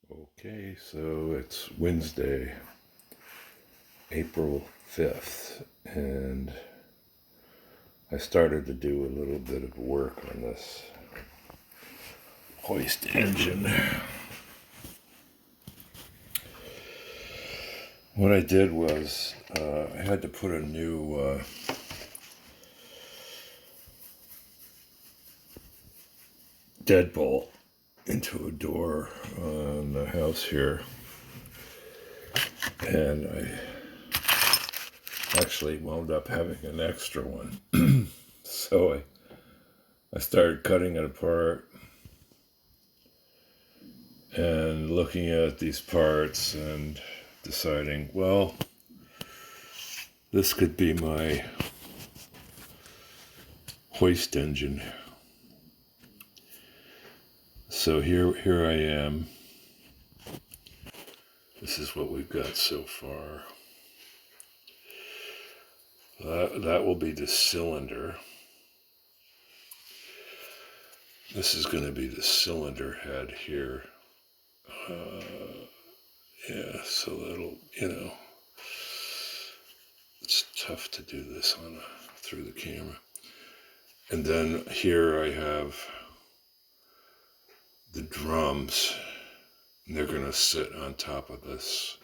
Okay, so it's Wednesday, April 5th, and I started to do a little bit of work on this hoist engine. What I did was I had to put a new deadbolt into a door on the house here, and I actually wound up having an extra one. So I started cutting it apart and looking at these parts and deciding, well, this could be my hoist engine. So here I am. This is what we've got so far. That will be the cylinder. This is going to be the cylinder head here. Yeah, so that'll, it's tough to do this through the camera. And then here I have the drums. They're going to sit on top of this.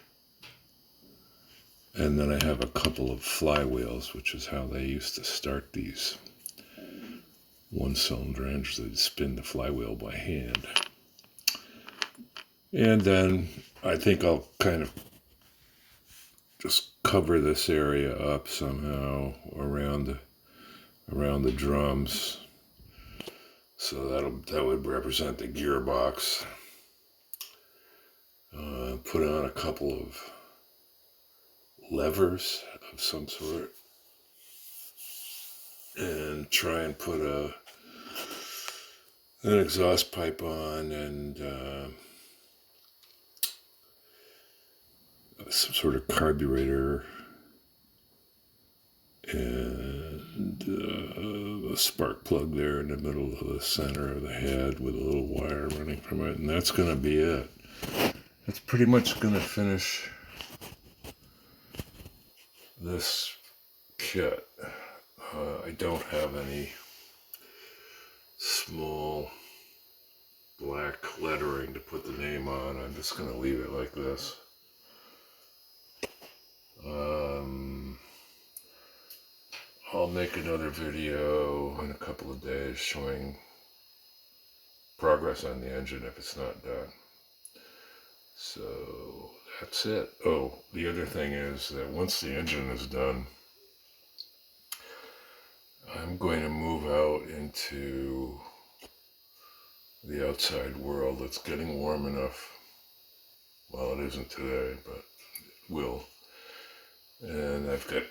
And then I have a couple of flywheels, which is how they used to start these one-cylinder engines. They'd spin the flywheel by hand. And then I think I'll kind of just cover this area up somehow around the drums. So that would represent the gearbox. Put on a couple of levers of some sort and try and put an exhaust pipe on and some sort of carburetor and a spark plug there in the middle of the center of the head with a little wire running from it, and that's going to be it. That's pretty much going to finish this kit. I don't have any small black lettering to put the name on. I'm just going to leave it like this. I'll make another video in a couple of days showing progress on the engine if it's not done. So that's it. Oh, the other thing is that once the engine is done, I'm going to move out into the outside world. It's getting warm enough. Well, it isn't today, but it will. And I've got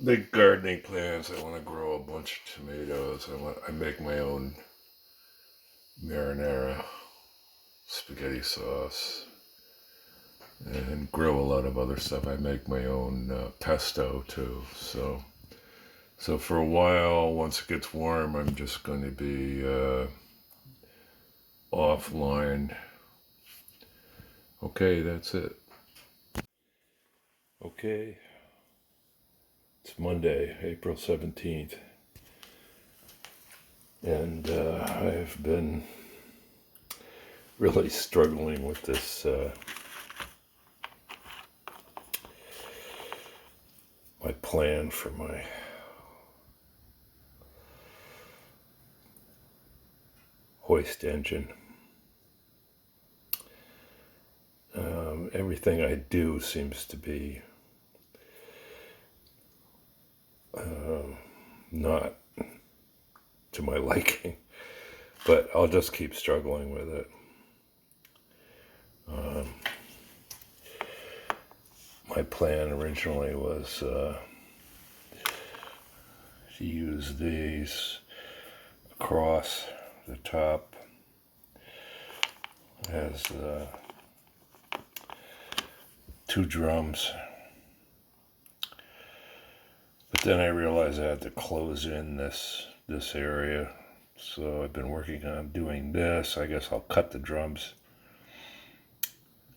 big gardening plans. I want to grow a bunch of tomatoes. I make my own marinara spaghetti sauce and grow a lot of other stuff. I make my own pesto too. So for a while, once it gets warm, I'm just going to be offline. Okay, that's it. Okay. It's Monday, April 17th, and I've been really struggling with this, my plan for my hoist engine. Everything I do seems to be not to my liking, but I'll just keep struggling with it. My plan originally was to use these across the top as two drums. But then I realized I had to close in this area So I've been working on doing this. I guess I'll cut the drums,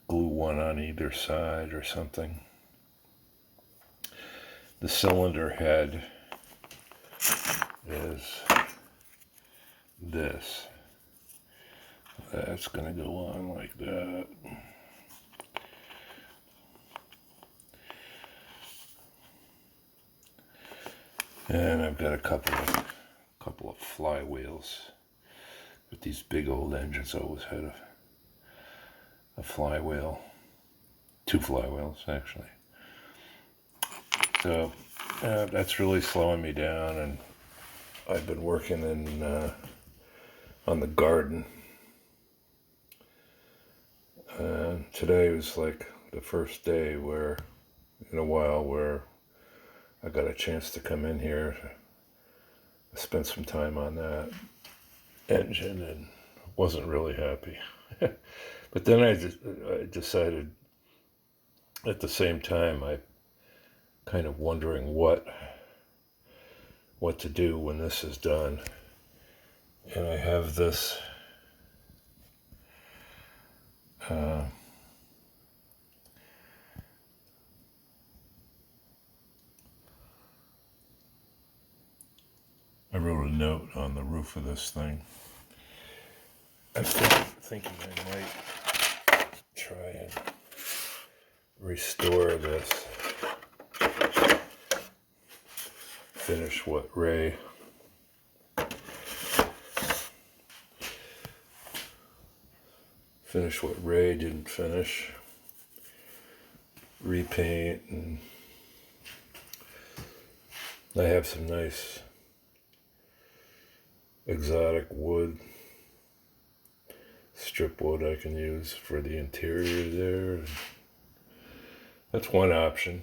glue one on either side or something. The cylinder head is this. That's going to go on like that. And I've got a couple of flywheels. But these big old engines always had a flywheel, 2 flywheels actually. So that's really slowing me down, and I've been working on the garden. Today was like the first day in a while where I got a chance to come in here. I spent some time on that engine and wasn't really happy. But then I decided at the same time, I kind of wondering what to do when this is done. And I have this I wrote a note on the roof of this thing. I'm thinking I might try and restore this. Finish what Ray didn't finish. Repaint, and I have some nice exotic wood, strip wood I can use for the interior there. That's one option.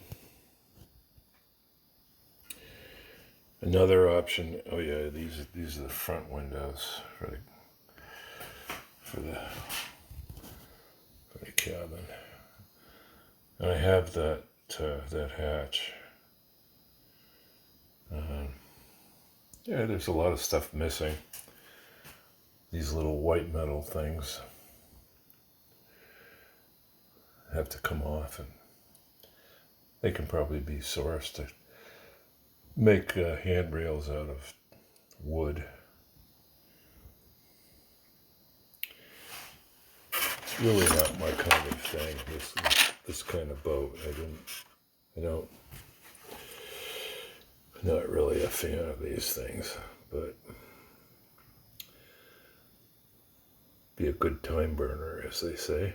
Another option, oh yeah, these are the front windows for the cabin. And I have that hatch. Yeah, there's a lot of stuff missing. These little white metal things have to come off, and they can probably be sourced to make handrails out of wood. It's really not my kind of thing, this kind of boat. I'm not really a fan of these things, but be a good time burner, as they say.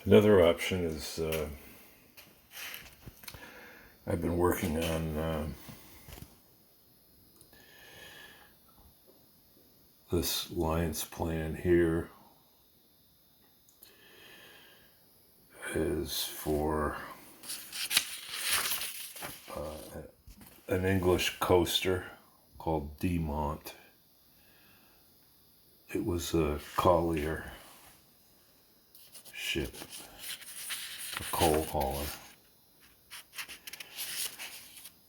Another option is I've been working on this Lions plan here is for an English coaster called Demont. It was a collier ship, a coal hauler,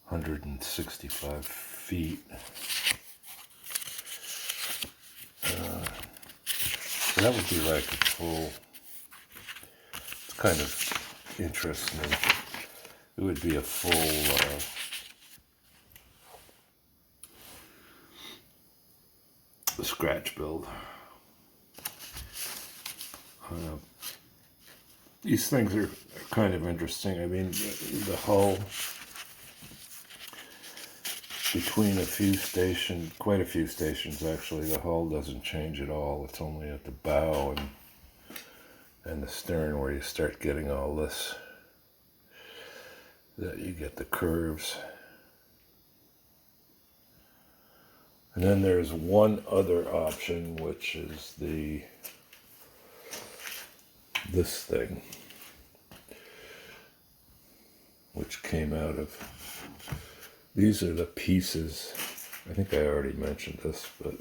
165 feet. So that would be like a full, it's kind of interesting. It would be a full scratch build. These things are kind of interesting. I mean, the hull, between quite a few stations actually, the hull doesn't change at all. It's only at the bow and the stern where you start getting all this, that you get the curves. And then there's one other option, which is this thing, which came out of, these are the pieces, I think I already mentioned this, but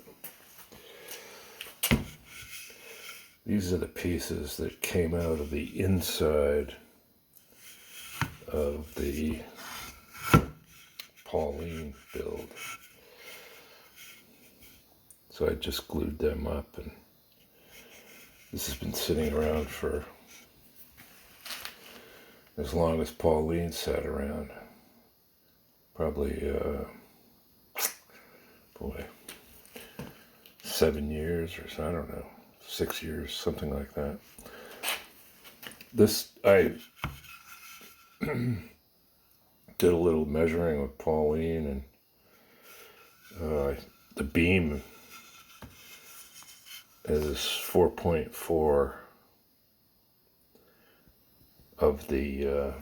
these are the pieces that came out of the inside of the Pauline build. So I just glued them up, and this has been sitting around for as long as Pauline sat around. Probably, boy, 7 years or so, I don't know, 6 years, something like that. This, I did a little measuring with Pauline, and the beam is 4.4 of the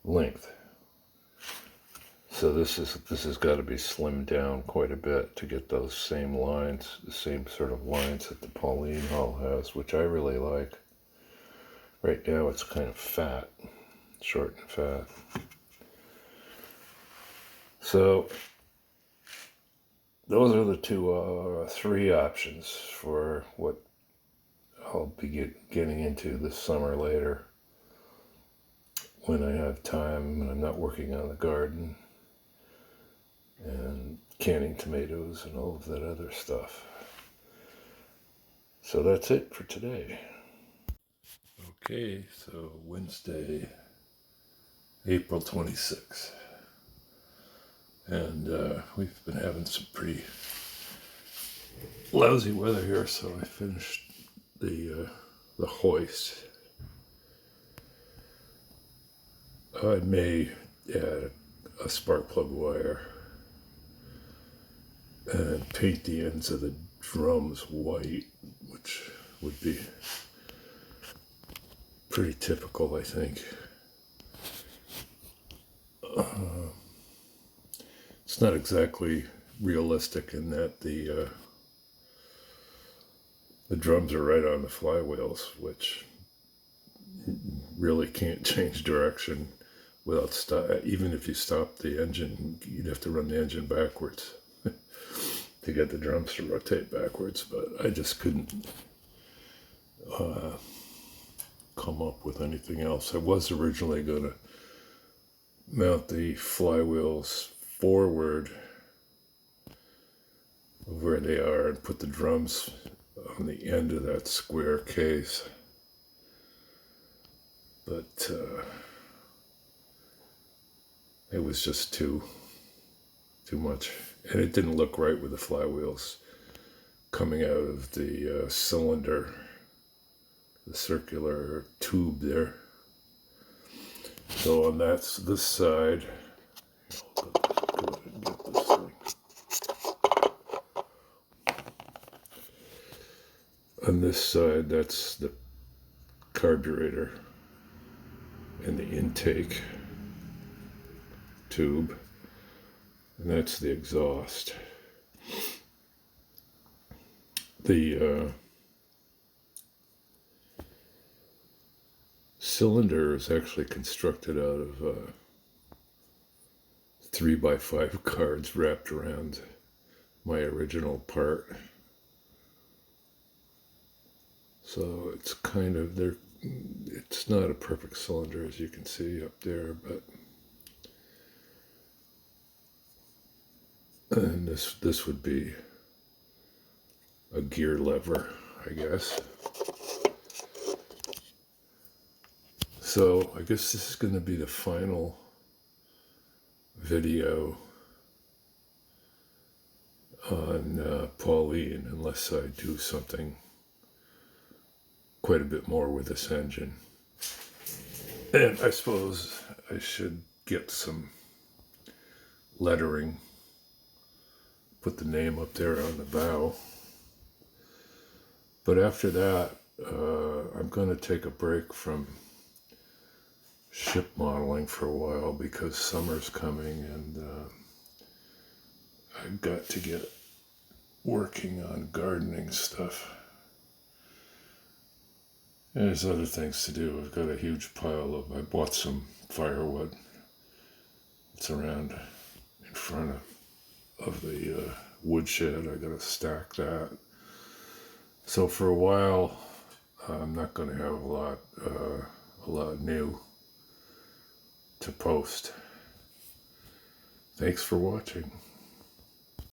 length. So this has got to be slimmed down quite a bit to get those same lines, the same sort of lines that the Pauline hull has, which I really like. Right now it's kind of fat, short and fat. So those are the three options for what I'll be getting into this summer later, when I have time and I'm not working on the garden and canning tomatoes and all of that other stuff. So that's it for today. Okay, so Wednesday, April 26th. And we've been having some pretty lousy weather here, so I finished the hoist. I may add a spark plug wire and paint the ends of the drums white, which would be pretty typical, I think. It's not exactly realistic in that the drums are right on the flywheels, which really can't change direction without even if you stop the engine, you'd have to run the engine backwards to get the drums to rotate backwards. But I just couldn't come up with anything else. I was originally going to mount the flywheels forward of where they are and put the drums on the end of that square case. But it was just too much. And it didn't look right with the flywheels coming out of the cylinder, the circular tube there. So on this side, I'll go ahead and get this thing. On this side, that's the carburetor and the intake tube, and that's the exhaust. The cylinder is actually constructed out of 3x5 cards wrapped around my original part. So it's kind of there. It's not a perfect cylinder, as you can see up there, but and this would be a gear lever, I guess. So I guess this is going to be the final video on Pauline, unless I do something quite a bit more with this engine. And I suppose I should get some lettering, put the name up there on the bow. But after that, I'm going to take a break from ship modeling for a while because summer's coming, and I've got to get working on gardening stuff. And there's other things to do. I've got a huge pile I bought some firewood. It's around in front of the woodshed. I gotta stack that. So for a while, I'm not going to have a lot new to post. Thanks for watching.